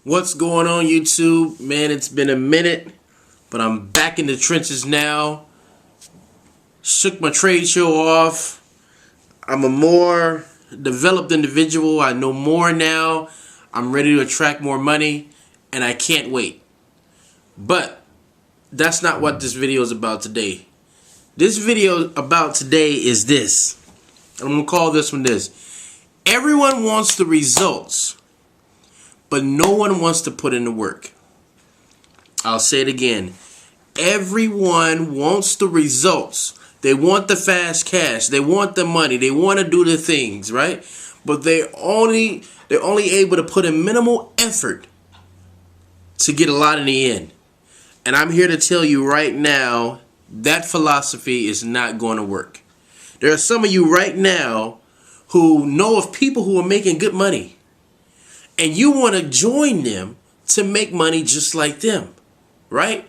What's going on, YouTube? Man, it's been a minute, but I'm back in the trenches now. Shook my trade show off. I'm a more developed individual. I know more now. I'm ready to attract more money, and I can't wait. But that's not what this video is about today. This video about today is this. I'm going to call this one this. Everyone wants the results, but no one wants to put in the work. I'll say it again. Everyone wants the results. They want the fast cash. They want the money. They want to do the things, right? But they're only able to put in minimal effort to get a lot in the end. And I'm here to tell you right now, that philosophy is not going to work. There are some of you right now who know of people who are making good money, and you want to join them to make money just like them, right?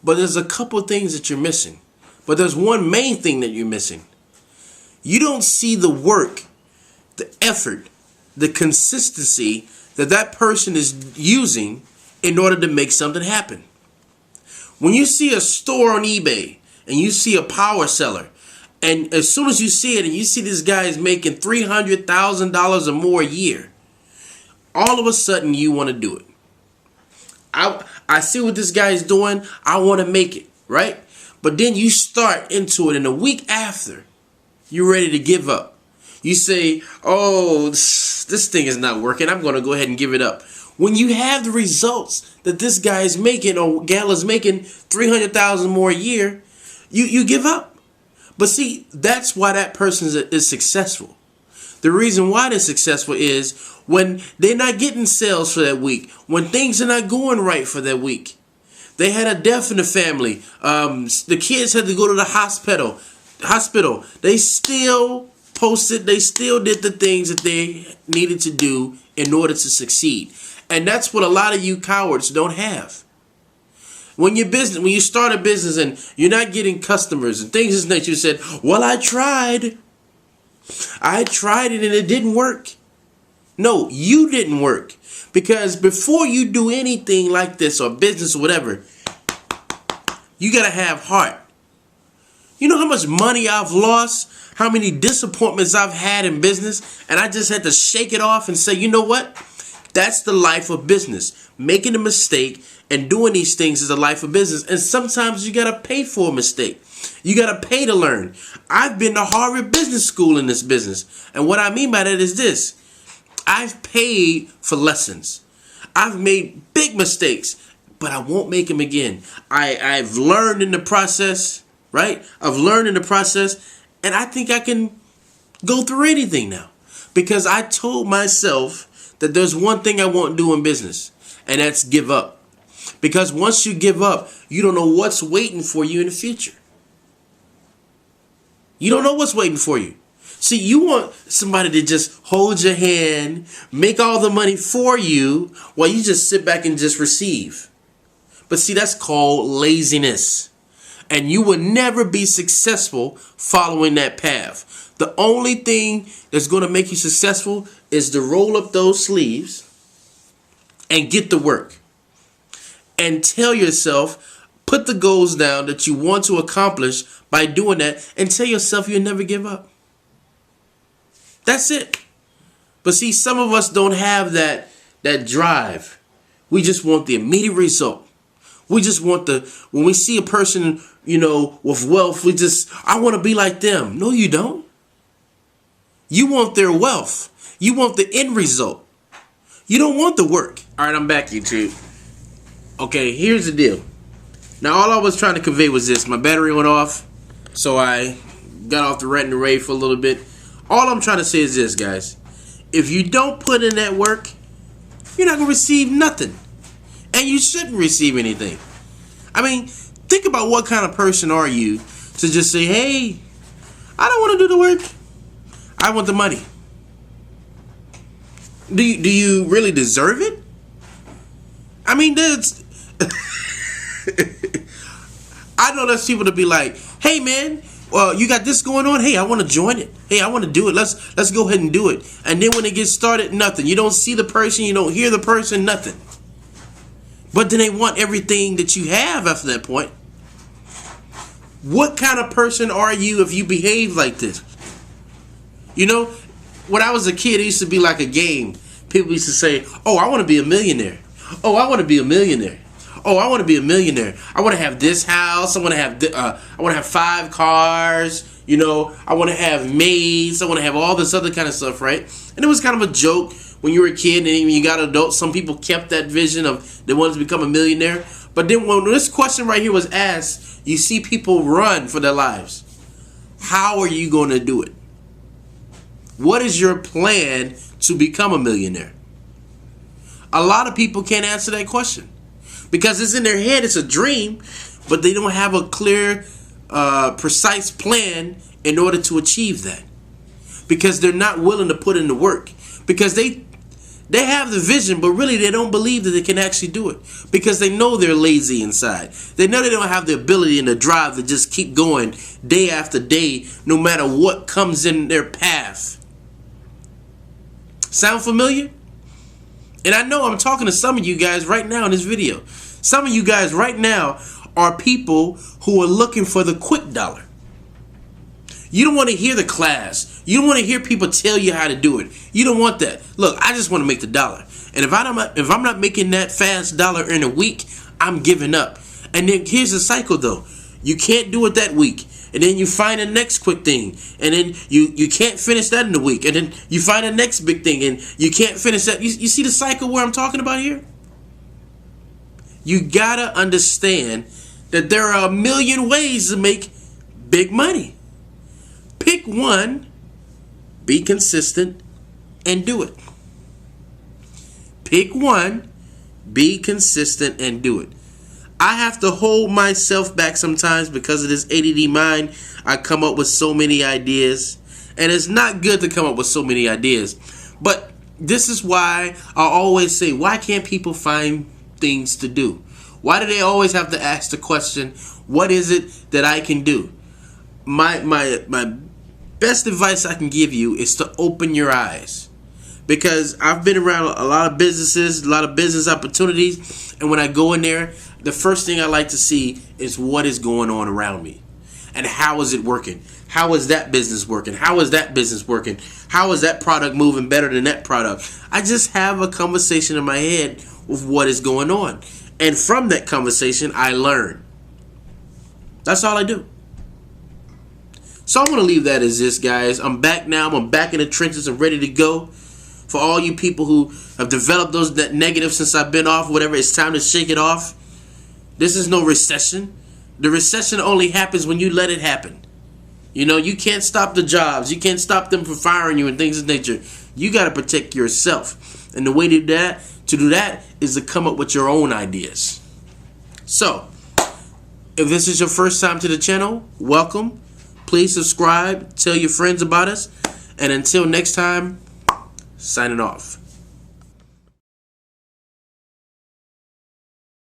But there's a couple things that you're missing. But there's one main thing that you're missing. You don't see the work, the effort, the consistency that person is using in order to make something happen. When you see a store on eBay and you see a power seller, and as soon as you see it and you see this guy is making $300,000 or more a year, all of a sudden you want to do it. I see what this guy is doing. I want to make it, right? But then you start into it, and a week after, you're ready to give up. You say, oh, this thing is not working. I'm going to go ahead and give it up. When you have the results that this guy is making or gal is making $300,000 more a year, you give up. But see, that's why that person is successful. The reason why they're successful is when they're not getting sales for that week, when things are not going right for that week. They had a death in the family. The kids had to go to the hospital. They still posted. They still did the things that they needed to do in order to succeed. And that's what a lot of you cowards don't have. When you start a business and you're not getting customers and things of this nature, you said, well, I tried it and it didn't work. No, you didn't work. Because before you do anything like this or business or whatever, you got to have heart. You know how much money I've lost? How many disappointments I've had in business? And I just had to shake it off and say, you know what? That's the life of business. Making a mistake and doing these things is the life of business. And sometimes you got to pay for a mistake. You got to pay to learn. I've been to Harvard Business School in this business. And what I mean by that is this. I've paid for lessons. I've made big mistakes, but I won't make them again. I've learned in the process, right? I've learned in the process, and I think I can go through anything now. Because I told myself that there's one thing I won't do in business, and that's give up. Because once you give up, you don't know what's waiting for you in the future. You don't know what's waiting for you. See, you want somebody to just hold your hand, make all the money for you, while you just sit back and just receive. But see, that's called laziness. And you will never be successful following that path. The only thing that's going to make you successful is to roll up those sleeves and get to work. And tell yourself, put the goals down that you want to accomplish by doing that, and tell yourself you'll never give up. That's it. But see, some of us don't have that drive. We just want the immediate result. We just want when we see a person, with wealth, I want to be like them. No, you don't. You want their wealth. You want the end result. You don't want the work. All right, I'm back, YouTube. Okay, here's the deal. Now, all I was trying to convey was this. My battery went off, so I got off the rant and rave for a little bit. All I'm trying to say is this, guys. If you don't put in that work, you're not going to receive nothing. And you shouldn't receive anything. I mean, think about what kind of person are you to just say, hey, I don't want to do the work. I want the money. Do you really deserve it? I mean, I know there's people to be like, hey, man, well, you got this going on. Hey, I want to join it. Hey, I want to do it. Let's go ahead and do it. And then when it gets started, nothing. You don't see the person. You don't hear the person. Nothing. But then they want everything that you have after that point. What kind of person are you if you behave like this? You know, when I was a kid, it used to be like a game. People used to say, oh, I want to be a millionaire. Oh, I want to be a millionaire. Oh, I want to be a millionaire. I want to have this house. I want to have 5 cars. You know, I want to have maids. I want to have all this other kind of stuff, right? And it was kind of a joke when you were a kid, and then when you got adult, some people kept that vision of they wanted to become a millionaire. But then when this question right here was asked, you see people run for their lives. How are you going to do it? What is your plan to become a millionaire? A lot of people can't answer that question because it's in their head. It's a dream, but they don't have a clear, precise plan in order to achieve that, because they're not willing to put in the work, because they have the vision, but really they don't believe that they can actually do it, because they know they're lazy inside. They know they don't have the ability and the drive to just keep going day after day, no matter what comes in their path. Sound familiar? And I know I'm talking to some of you guys right now in this video. Some of you guys right now are people who are looking for the quick dollar. You don't want to hear the class. You don't want to hear people tell you how to do it. You don't want that. Look, I just want to make the dollar. And if I'm not making that fast dollar in a week, I'm giving up. And then here's the cycle though. You can't do it that week. And then you find the next quick thing. And then you can't finish that in a week. And then you find the next big thing and you can't finish that. You see the cycle where I'm talking about here? You gotta understand that there are a million ways to make big money. Pick one, be consistent, and do it. Pick one, be consistent, and do it. I have to hold myself back sometimes because of this ADD mind. I come up with so many ideas, and it's not good to come up with so many ideas. But this is why I always say, why can't people find things to do? Why do they always have to ask the question, what is it that I can do? My best advice I can give you is to open your eyes. Because I've been around a lot of businesses, a lot of business opportunities, and when I go in there, the first thing I like to see is what is going on around me. And how is it working? How is that business working? How is that business working? How is that product moving better than that product? I just have a conversation in my head with what is going on. And from that conversation, I learn. That's all I do. So I'm going to leave that as this, guys. I'm back now. I'm back in the trenches and ready to go. For all you people who have developed those negatives since I've been off, whatever, it's time to shake it off. This is no recession. The recession only happens when you let it happen. You know, you can't stop the jobs. You can't stop them from firing you and things of nature. You got to protect yourself. And the way to do that is to come up with your own ideas. So, if this is your first time to the channel, welcome. Please subscribe. Tell your friends about us. And until next time, signing off.